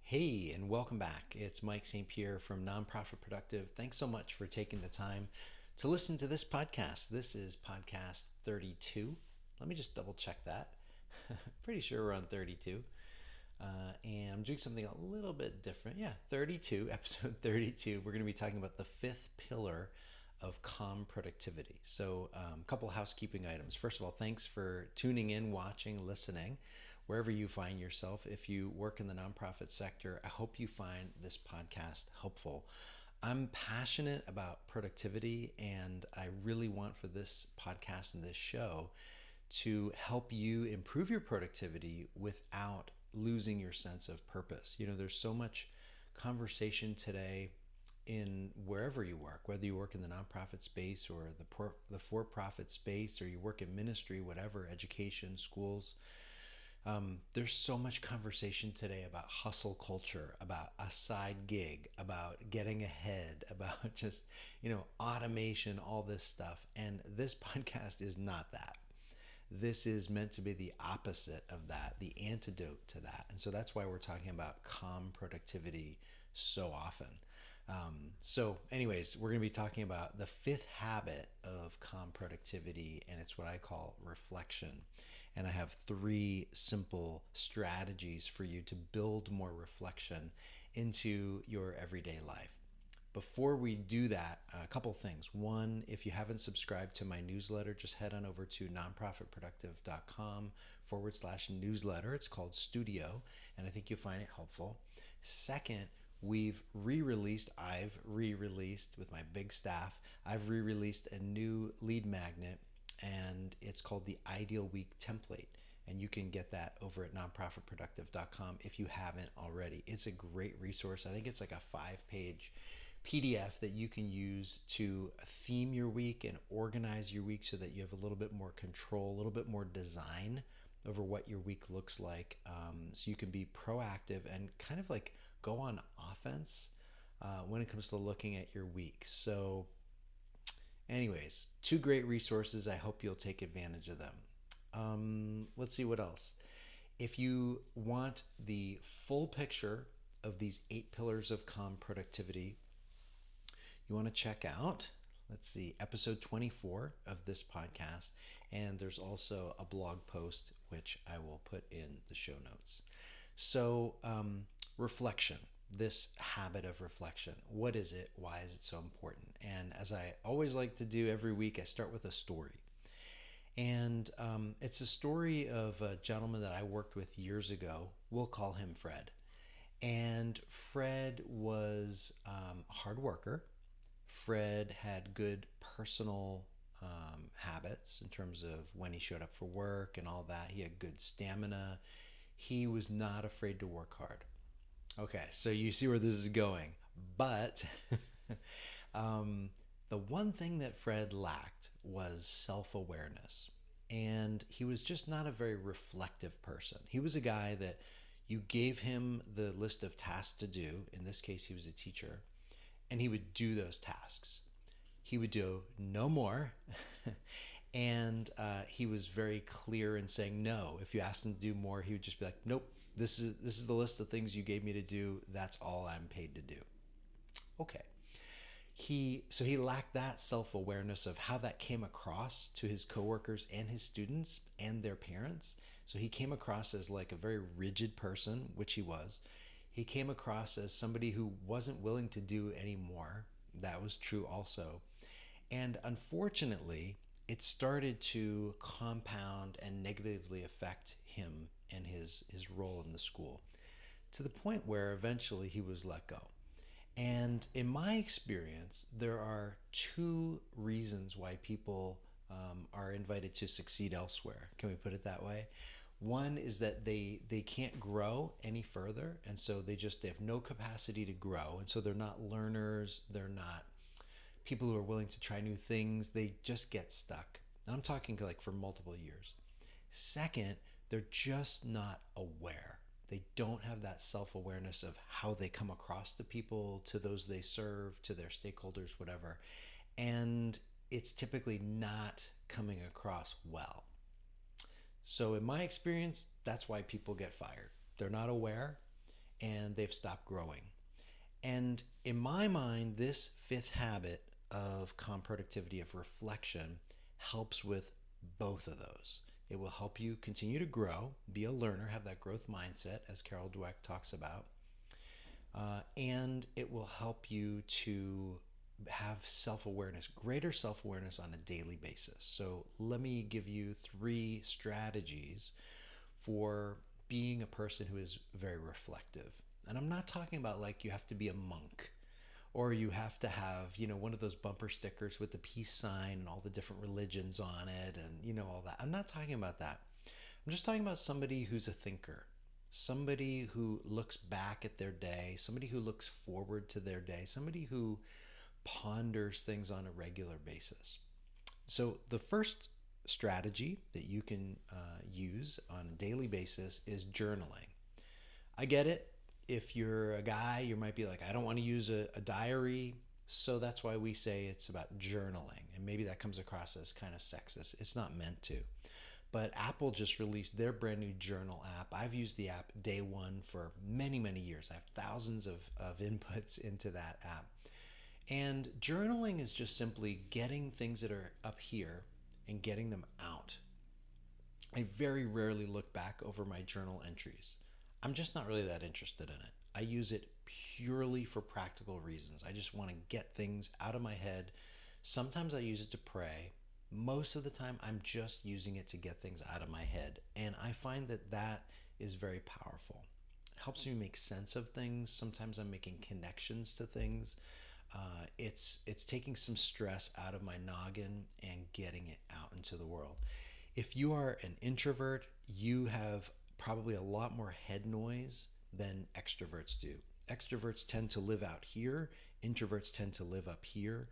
Hey, and welcome back. It's Mike St. Pierre from Nonprofit Productive. Thanks so much for taking the time to listen to this podcast. This is podcast 32. Let me just double check that. Pretty sure we're on 32. And I'm doing something a little bit different. Yeah, 32, episode 32. We're going to be talking about the fifth pillar of calm productivity. So, a couple housekeeping items. First of all, thanks for tuning in, watching, listening, wherever you find yourself. If you work in the nonprofit sector, I hope you find this podcast helpful. I'm passionate about productivity, and I really want for this podcast and this show to help you improve your productivity without losing your sense of purpose. There's so much conversation today in wherever you work, whether you work in the nonprofit space or the for-profit space, or you work in ministry, whatever, education, schools. There's so much conversation today about hustle culture, about a side gig, about getting ahead, about just, automation, all this stuff. And this podcast is not that. This is meant to be the opposite of that, the antidote to that. And so that's why we're talking about calm productivity so often. Anyways, we're going to be talking about the fifth habit of calm productivity, and it's what I call reflection. And I have three simple strategies for you to build more reflection into your everyday life. Before we do that, a couple things. One, if you haven't subscribed to my newsletter, just head on over to nonprofitproductive.com/newsletter. It's called Studio, and I think you'll find it helpful. Second, I've re-released with my big staff, I've re-released a new lead magnet, and it's called the Ideal Week Template. And you can get that over at nonprofitproductive.com if you haven't already. It's a great resource. I think it's like a 5-page PDF that you can use to theme your week and organize your week so that you have a little bit more control, a little bit more design over what your week looks like. So you can be proactive and kind of like go on offense when it comes to looking at your week. So anyways, two great resources. I hope you'll take advantage of them. Let's see what else. If you want the full picture of these 8 pillars of calm productivity, you want to check out, let's see, episode 24 of this podcast. And there's also a blog post, which I will put in the show notes. So, reflection, this habit of reflection. What is it? Why is it so important? And as I always like to do every week, I start with a story. And it's a story of a gentleman that I worked with years ago. We'll call him Fred. And Fred was a hard worker. Fred had good personal habits in terms of when he showed up for work and all that. He had good stamina. He was not afraid to work hard. Okay, so you see where this is going. But the one thing that Fred lacked was self-awareness. And he was just not a very reflective person. He was a guy that you gave him the list of tasks to do. In this case, he was a teacher. And he would do those tasks. He would do no more. And he was very clear in saying no. If you asked him to do more, he would just be like, nope, this is the list of things you gave me to do. That's all I'm paid to do. Okay. So he lacked that self-awareness of how that came across to his coworkers and his students and their parents. So he came across as like a very rigid person, which he was. He came across as somebody who wasn't willing to do any more. That was true also. And unfortunately, it started to compound and negatively affect him and his role in the school, to the point where eventually he was let go. And in my experience, there are 2 reasons why people are invited to succeed elsewhere. Can we put it that way? One is that they can't grow any further, and so they have no capacity to grow, and so they're not learners, they're not people who are willing to try new things, they just get stuck. And I'm talking like for multiple years. Second, they're just not aware. They don't have that self-awareness of how they come across to people, to those they serve, to their stakeholders, whatever. And it's typically not coming across well. So in my experience, that's why people get fired. They're not aware, and they've stopped growing. And in my mind, this fifth habit of calm productivity, of reflection, helps with both of those. It will help you continue to grow, be a learner, have that growth mindset, as Carol Dweck talks about. And it will help you to have self awareness, greater self awareness on a daily basis. So, let me give you 3 strategies for being a person who is very reflective. And I'm not talking about like you have to be a monk or you have to have, one of those bumper stickers with the peace sign and all the different religions on it and, all that. I'm not talking about that. I'm just talking about somebody who's a thinker, somebody who looks back at their day, somebody who looks forward to their day, somebody who ponders things on a regular basis. So, the first strategy that you can use on a daily basis is journaling. I get it. If you're a guy, you might be like, I don't want to use a diary. So that's why we say it's about journaling. And maybe that comes across as kind of sexist. It's not meant to. But Apple just released their brand new journal app. I've used the app day one for many, many years. I have thousands of inputs into that app. And journaling is just simply getting things that are up here and getting them out. I very rarely look back over my journal entries. I'm just not really that interested in it. I use it purely for practical reasons. I just want to get things out of my head. Sometimes I use it to pray. Most of the time, I'm just using it to get things out of my head. And I find that that is very powerful. It helps me make sense of things. Sometimes I'm making connections to things. It's taking some stress out of my noggin and getting it out into the world. If you are an introvert, you have probably a lot more head noise than extroverts do. Extroverts tend to live out here, introverts tend to live up here.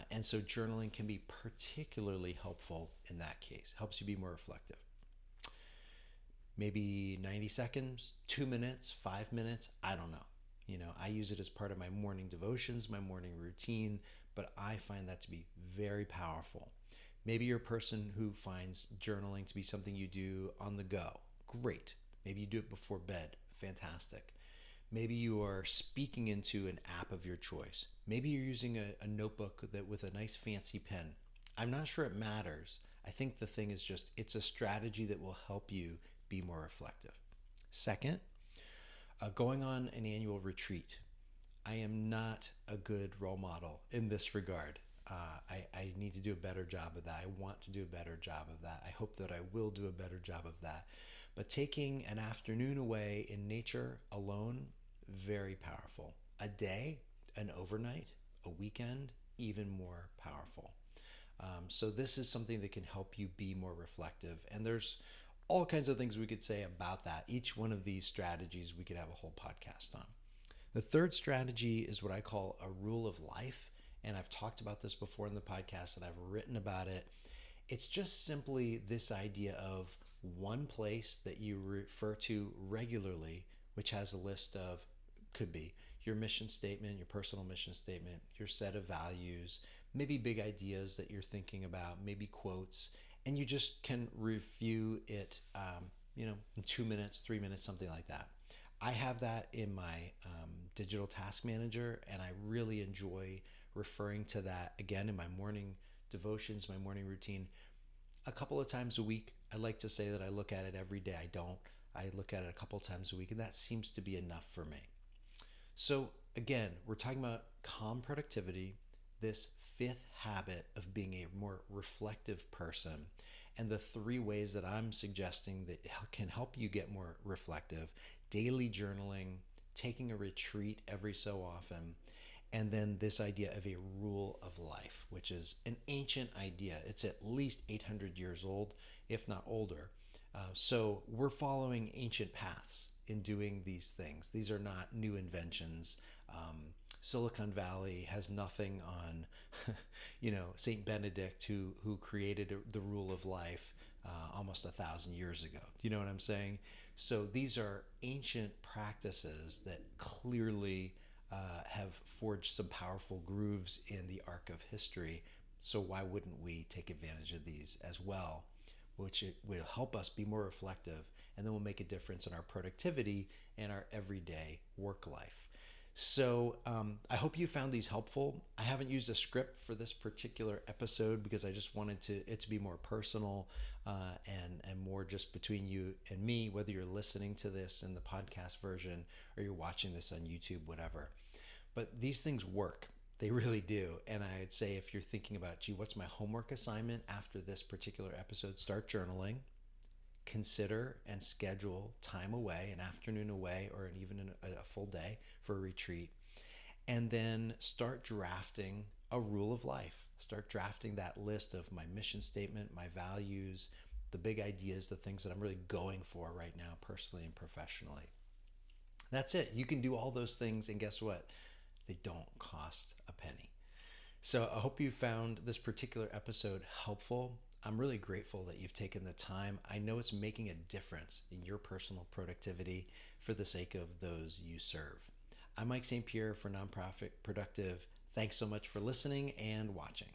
And so journaling can be particularly helpful in that case. Helps you be more reflective. Maybe 90 seconds, 2 minutes, 5 minutes, I don't know. I use it as part of my morning devotions, my morning routine, but I find that to be very powerful. Maybe you're a person who finds journaling to be something you do on the go. Great. Maybe you do it before bed. Fantastic. Maybe you are speaking into an app of your choice. Maybe you're using a notebook that with a nice fancy pen. I'm not sure it matters. I think the thing is just it's a strategy that will help you be more reflective. Second, going on an annual retreat. I am not a good role model in this regard. I need to do a better job of that. I want to do a better job of that. I hope that I will do a better job of that. But taking an afternoon away in nature alone, very powerful. A day, an overnight, a weekend, even more powerful. So this is something that can help you be more reflective. And there's all kinds of things we could say about that. Each one of these strategies we could have a whole podcast on. The third strategy is what I call a rule of life. And I've talked about this before in the podcast and I've written about it. It's just simply this idea of one place that you refer to regularly, which has a list of, could be your mission statement, your personal mission statement, your set of values, maybe big ideas that you're thinking about, maybe quotes, and you just can review it, in 2 minutes, 3 minutes, something like that. I have that in my digital task manager, and I really enjoy referring to that again in my morning devotions, my morning routine, a couple of times a week. I like to say that I look at it every day. I don't. I look at it a couple of times a week, and that seems to be enough for me. So again, we're talking about calm productivity, this fifth habit of being a more reflective person, and the 3 ways that I'm suggesting that can help you get more reflective: daily journaling, taking a retreat every so often, and then this idea of a rule of life, which is an ancient idea. It's at least 800 years old, if not older. So we're following ancient paths in doing these things. These are not new inventions. Silicon Valley has nothing on, Saint Benedict, who created the rule of life almost 1,000 years ago. Do you know what I'm saying? So these are ancient practices that clearly have forged some powerful grooves in the arc of history. So why wouldn't we take advantage of these as well, which it will help us be more reflective and then we'll make a difference in our productivity and our everyday work life. So I hope you found these helpful. I haven't used a script for this particular episode because I just wanted it to be more personal and more just between you and me, whether you're listening to this in the podcast version or you're watching this on YouTube, whatever. But these things work. They really do. And I'd say if you're thinking about, gee, what's my homework assignment after this particular episode, start journaling. Consider and schedule time away, an afternoon away, or even a full day for a retreat. And then start drafting a rule of life. Start drafting that list of my mission statement, my values, the big ideas, the things that I'm really going for right now, personally and professionally. That's it. You can do all those things, and guess what? They don't cost a penny. So I hope you found this particular episode helpful. I'm really grateful that you've taken the time. I know it's making a difference in your personal productivity for the sake of those you serve. I'm Mike St. Pierre for Nonprofit Productive. Thanks so much for listening and watching.